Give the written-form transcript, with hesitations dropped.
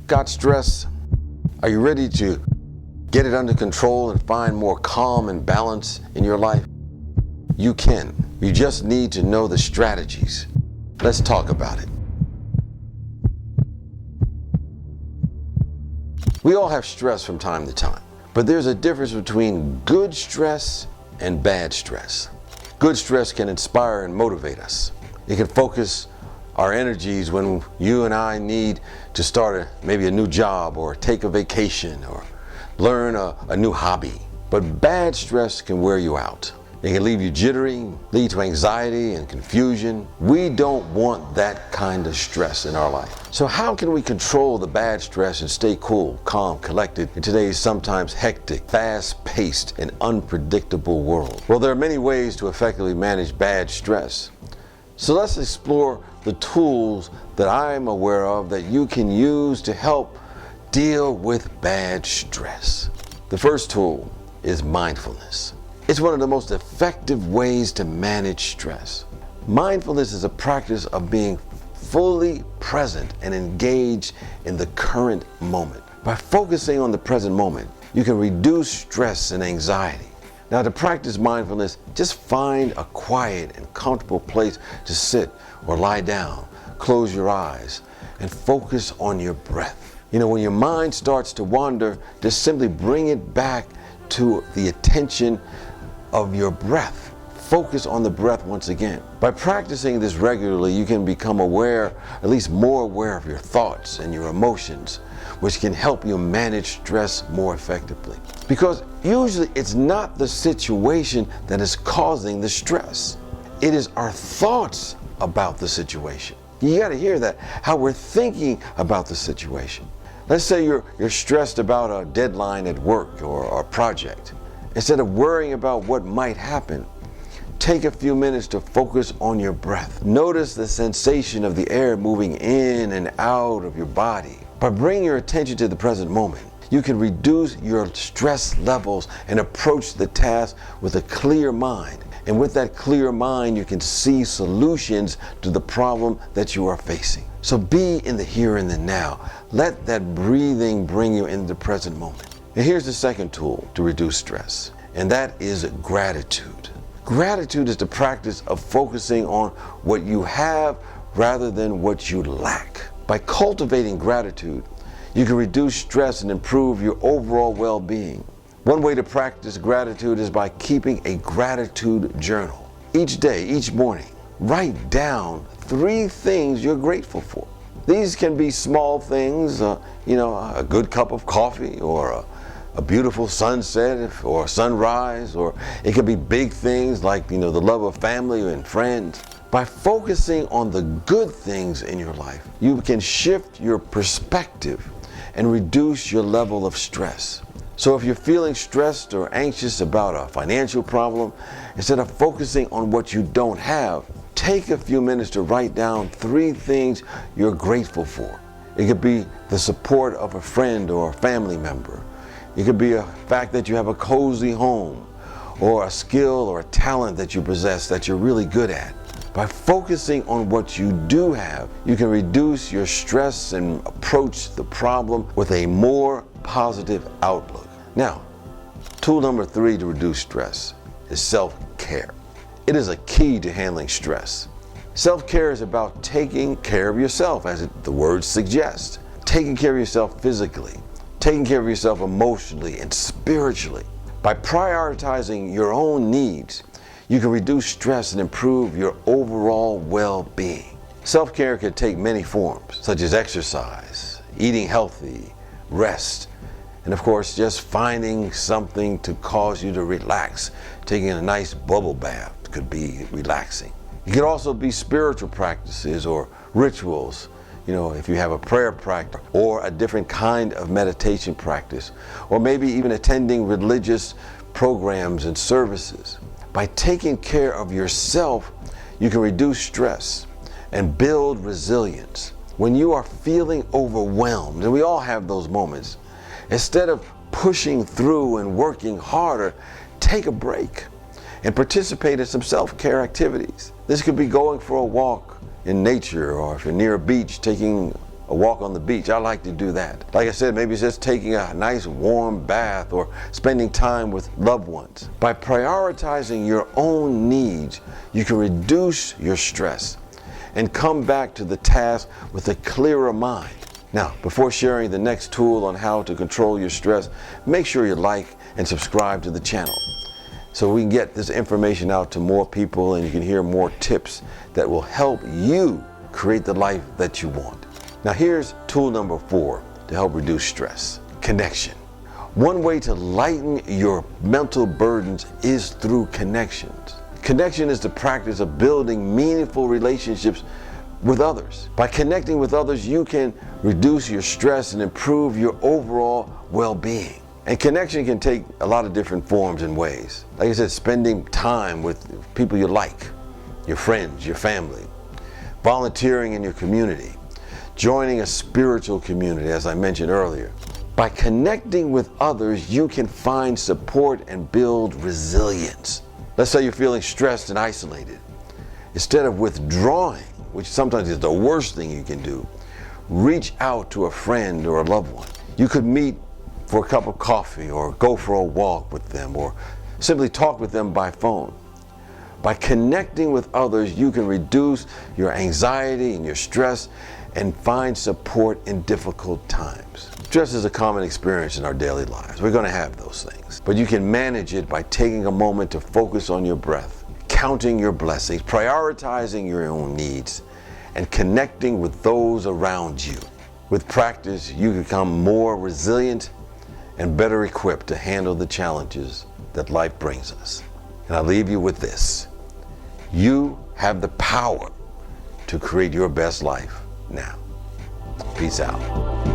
Got stress? Are you ready to get it under control and find more calm and balance in your life? You can. You just need to know the strategies. Let's talk about it. We all have stress from time to time, but there's a difference between good stress and bad stress. Good stress can inspire and motivate us. It can focus our energies when you and I need to start maybe a new job or take a vacation or learn a new hobby. But bad stress can wear you out. It can leave you jittery, lead to anxiety and confusion. We don't want that kind of stress in our life. So how can we control the bad stress and stay cool, calm, collected in today's sometimes hectic, fast-paced, and unpredictable world? Well, there are many ways to effectively manage bad stress. So let's explore the tools that I'm aware of that you can use to help deal with bad stress. The first tool is mindfulness. It's one of the most effective ways to manage stress. Mindfulness is a practice of being fully present and engaged in the current moment. By focusing on the present moment, you can reduce stress and anxiety. Now, to practice mindfulness, just find a quiet and comfortable place to sit or lie down. Close your eyes and focus on your breath. When your mind starts to wander, just simply bring it back to the attention of your breath. Focus on the breath once again. By practicing this regularly, you can become aware, at least more aware of your thoughts and your emotions, which can help you manage stress more effectively. Because usually it's not the situation that is causing the stress. It is our thoughts about the situation. You got to hear that, how we're thinking about the situation. Let's say you're stressed about a deadline at work or a project. Instead of worrying about what might happen, take a few minutes to focus on your breath. Notice the sensation of the air moving in and out of your body. By bringing your attention to the present moment, you can reduce your stress levels and approach the task with a clear mind. And with that clear mind, you can see solutions to the problem that you are facing. So be in the here and the now. Let that breathing bring you into the present moment. And here's the second tool to reduce stress, and that is gratitude. Gratitude is the practice of focusing on what you have rather than what you lack. By cultivating gratitude, you can reduce stress and improve your overall well-being. One way to practice gratitude is by keeping a gratitude journal. Each day, each morning, write down 3 things you're grateful for. These can be small things, a good cup of coffee or a beautiful sunset or sunrise, or it could be big things like, the love of family and friends. By focusing on the good things in your life, you can shift your perspective and reduce your level of stress. So if you're feeling stressed or anxious about a financial problem, instead of focusing on what you don't have, take a few minutes to write down 3 things you're grateful for. It could be the support of a friend or a family member. It could be a fact that you have a cozy home, or a skill or a talent that you possess that you're really good at. By focusing on what you do have, you can reduce your stress and approach the problem with a more positive outlook. Now, tool number 3 to reduce stress is self-care. It is a key to handling stress. Self-care is about taking care of yourself, as the word suggests. Taking care of yourself physically, taking care of yourself emotionally and spiritually. By prioritizing your own needs, you can reduce stress and improve your overall well-being. Self-care can take many forms, such as exercise, eating healthy, rest, and of course, just finding something to cause you to relax. Taking a nice bubble bath could be relaxing. It could also be spiritual practices or rituals. If you have a prayer practice or a different kind of meditation practice, or maybe even attending religious programs and services. By taking care of yourself, you can reduce stress and build resilience. When you are feeling overwhelmed, and we all have those moments, instead of pushing through and working harder, take a break and participate in some self-care activities. This could be going for a walk in nature, or if you're near a beach, taking a walk on the beach. I like to do that. Like I said, maybe it's just taking a nice warm bath or spending time with loved ones. By prioritizing your own needs, you can reduce your stress and come back to the task with a clearer mind. Now, before sharing the next tool on how to control your stress, make sure you like and subscribe to the channel so we can get this information out to more people and you can hear more tips that will help you create the life that you want. Now here's tool number 4 to help reduce stress: connection. One way to lighten your mental burdens is through connections. Connection is the practice of building meaningful relationships with others. By connecting with others, you can reduce your stress and improve your overall well-being. And connection can take a lot of different forms and ways. Like I said, spending time with people you like, your friends, your family, volunteering in your community, joining a spiritual community, as I mentioned earlier. By connecting with others, you can find support and build resilience. Let's say you're feeling stressed and isolated. Instead of withdrawing, which sometimes is the worst thing you can do, reach out to a friend or a loved one. You could meet for a cup of coffee or go for a walk with them or simply talk with them by phone. By connecting with others, you can reduce your anxiety and your stress and find support in difficult times. Stress is a common experience in our daily lives. We're going to have those things. But you can manage it by taking a moment to focus on your breath, counting your blessings, prioritizing your own needs, and connecting with those around you. With practice, you become more resilient and better equipped to handle the challenges that life brings us. And I leave you with this: you have the power to create your best life now. Peace out.